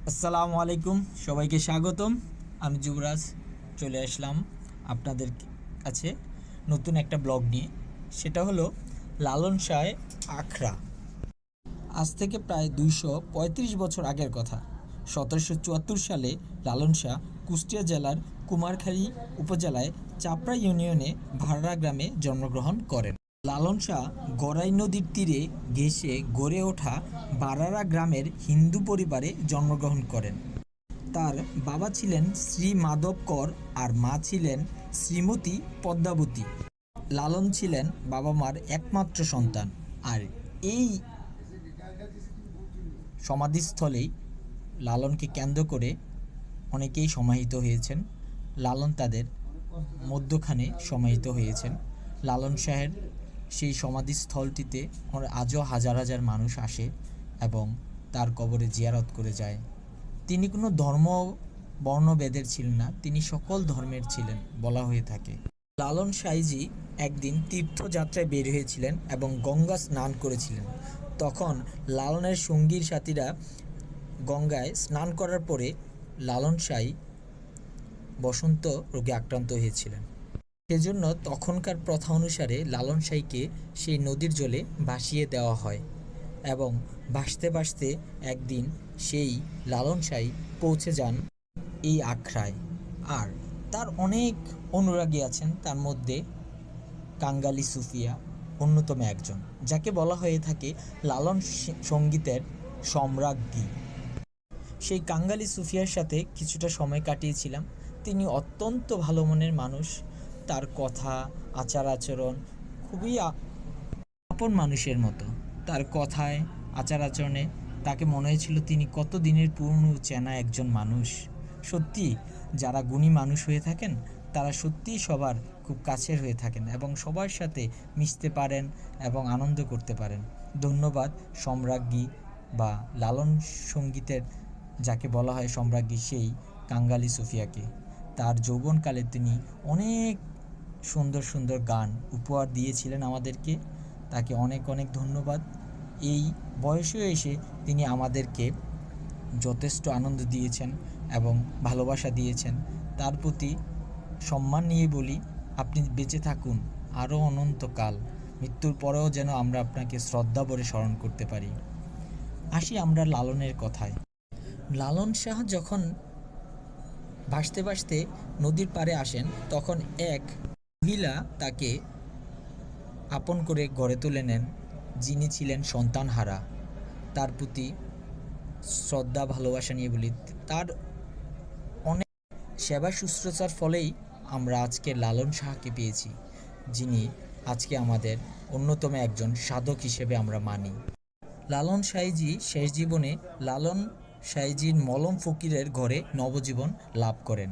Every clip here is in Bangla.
আসসালামু আলাইকুম, সবাইকে স্বাগতম। আমি যুবরাজ চলে আসলাম আপনাদের কাছে নতুন একটা ব্লগ নিয়ে। সেটা হলো লালন শাহ আখড়া। আজ থেকে প্রায় 235 বছর আগের কথা। 1774 সালে লালন শাহ কুষ্টিয়া জেলার কুমারখালী উপজেলায় চাপড়া ইউনিয়নে ভাড়া গ্রামে জন্মগ্রহণ করেন। লালন শাহ গড়াই নদীর তীরে ঘেঁষে গড়ে ওঠা বারারা গ্রামের হিন্দু পরিবারে জন্মগ্রহণ করেন। তার বাবা ছিলেন শ্রী মাধব কর আর মা ছিলেন শ্রীমতী পদ্মাবতী। লালন ছিলেন বাবা মার একমাত্র সন্তান, আর এই সমাধিস্থলেই লালনকে কেন্দ্র করে অনেকেই সমাহিত হয়েছেন। লালন তাদের মধ্যখানে সমাহিত হয়েছেন। লালন শাহের সেই সমাধিস্থলটিতে আজও হাজার হাজার মানুষ আসে এবং তার কবরে জিয়ারত করে যায়। তিনি কোনো ধর্ম বর্ণভেদের ছিলেন না, তিনি সকল ধর্মের ছিলেন বলা হয়ে থাকে। লালন শাহজি একদিন তীর্থযাত্রায় বের হয়েছিলেন এবং গঙ্গা স্নান করেছিলেন। তখন লালনের সঙ্গীর সাথীরা গঙ্গায় স্নান করার পরে লালন শাহ বসন্ত রোগে আক্রান্ত হয়েছিলেন। সেজন্য তখনকার প্রথা অনুসারে লালন শাহকে সেই নদীর জলে ভাসিয়ে দেওয়া হয় এবং ভাসতে ভাসতে একদিন সেই লালন শাহ পৌঁছে যান এই আখড়ায়। আর তার অনেক অনুরাগী আছেন, তার মধ্যে কাঙ্গালি সুফিয়া অন্যতম একজন, যাকে বলা হয়ে থাকে লালন সঙ্গীতের সম্রাজ্ঞী। সেই কাঙ্গালি সুফিয়ার সাথে কিছুটা সময় কাটিয়েছিলাম। তিনি অত্যন্ত ভালো মনের মানুষ। তার কথা, আচার আচরণ খুবই আপন মানুষের মতো। তার কথায়, আচার আচরণে তাকে মনে হয়েছিল তিনি কত দিনের পুরনো চেনা একজন মানুষ। সত্যি যারা গুণী মানুষ হয়ে থাকেন তারা সত্যিই সবার খুব কাছের হয়ে থাকেন এবং সবার সাথে মিশতে পারেন এবং আনন্দ করতে পারেন। ধন্যবাদ সম্রাজ্ঞী বা লালন সঙ্গীতের যাকে বলা হয় সম্রাজ্ঞী, সেই কাঙ্গালি সুফিয়াকে। তার যৌবনকালে তিনি অনেক সুন্দর সুন্দর গান উপহার দিয়েছিলেন আমাদেরকে। তাকে অনেক অনেক ধন্যবাদ। এই বয়সে এসে তিনি আমাদেরকে যথেষ্ট আনন্দ দিয়েছেন এবং ভালোবাসা দিয়েছেন। তার প্রতি সম্মান নিয়ে বলি, আপনি বেঁচে থাকুন আরও অনন্তকাল। মৃত্যুর পরেও যেন আমরা আপনাকে শ্রদ্ধা ভরে স্মরণ করতে পারি। আসি আমরা লালনের কথায়। লালন শাহ যখন ভাসতে ভাসতে নদীর পাড়ে আসেন, তখন এক মহিলা তাকে আপন করে গড়ে তুলে নেন, যিনি ছিলেন সন্তানহারা। তার প্রতি শ্রদ্ধা ভালোবাসা নিয়ে বলি, তার অনেক সেবা শুশ্রূষার ফলেই আমরা আজকে লালন শাহকে পেয়েছি, যিনি আজকে আমাদের অন্যতম একজন সাধক হিসেবে আমরা মানি। লালন শাহজি শেষ জীবনে লালন শাহজির মলম ফকিরের ঘরে নবজীবন লাভ করেন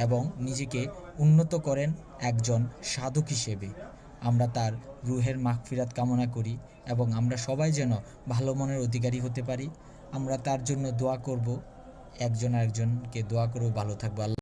এবং নিজেকে উন্নত করেন একজন সাধক হিসেবে। আমরা তার রুহের মাগফিরাত কামনা করি এবং আমরা সবাই যেন ভালো মনের অধিকারী হতে পারি। আমরা তার জন্য দোয়া করব, একজন আরেকজনকে দোয়া করব, ভালো থাকবো।